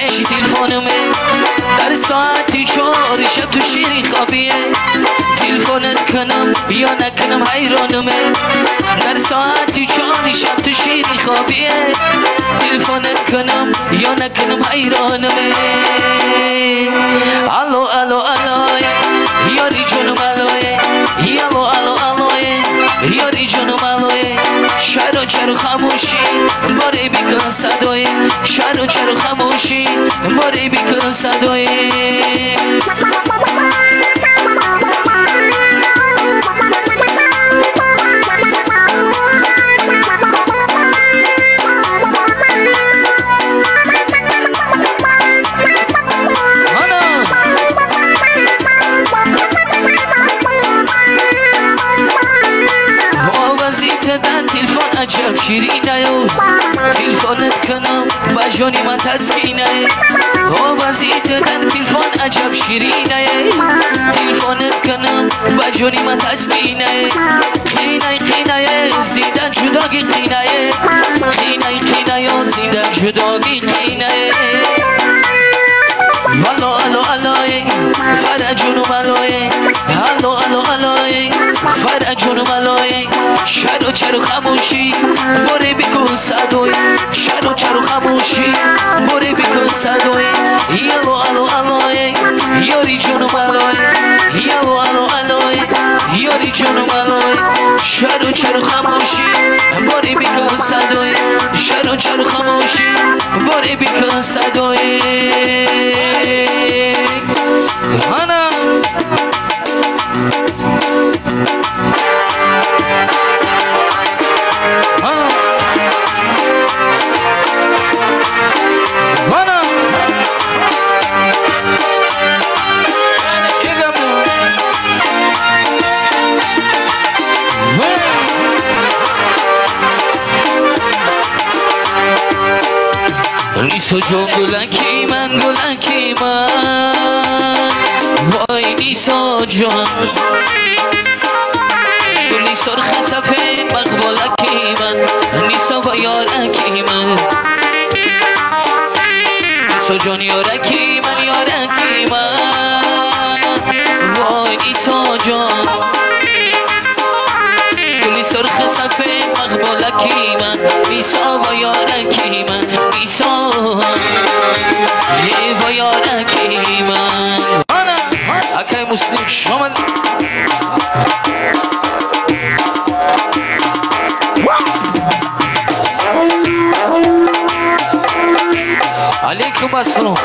چی تلفنمه در ساعتی 4 شب تو شیرین خوابیه تلفنت کنم یا نکنم حیرانمه در ساعتی 4 شب تو شیرین خوابیه تلفنت کنم یا نکنم حیرانمه الو الو الو یاری جونم الوه الو الو الو یاری جونم الوه شهر و چرو خاموشی باره بیکن صدای شهر و چرو خاموشی باره بیکن صدای عجب شیرینه یو تلفنت کنم با جونی من تسکینه بازیت دن تلفن عجب شیرینه تلفنت کنم با جونی من تسکینه خینه خینه زیده جداگی خینه خینه خینه زیده جداگی خینه الو الو الو فرجونم الو الو الو الو فرجونم الو شهر و چرو خاموشی باره بیکن صدای شهر و چرو خاموشی باره بیکن صدای الو الو الو یاری جونم الو الو الو الو یاری جونم الو شهر و چرو خاموشی باره بیکن صدای شهر و چرو خاموشی باره بیکن صدای هانا نیسو جون گلکی من وای نیسو جون گلی سرخ سفید مقبولکی من نیسو با یارکی من نیسو جون یارکی من وای نیسو جون گلی سرخ سفید مقبولکی من نیسو با یارکی من نیسو و یارکی من اکای مسلم شامل علیکم السلام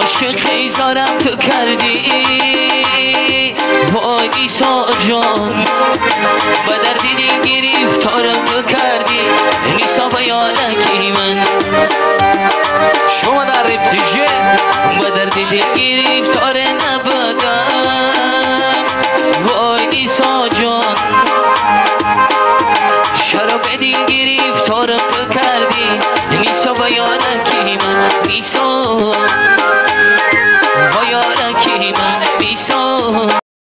عاشقی زارم تو کردی وای نیسا جان با دردی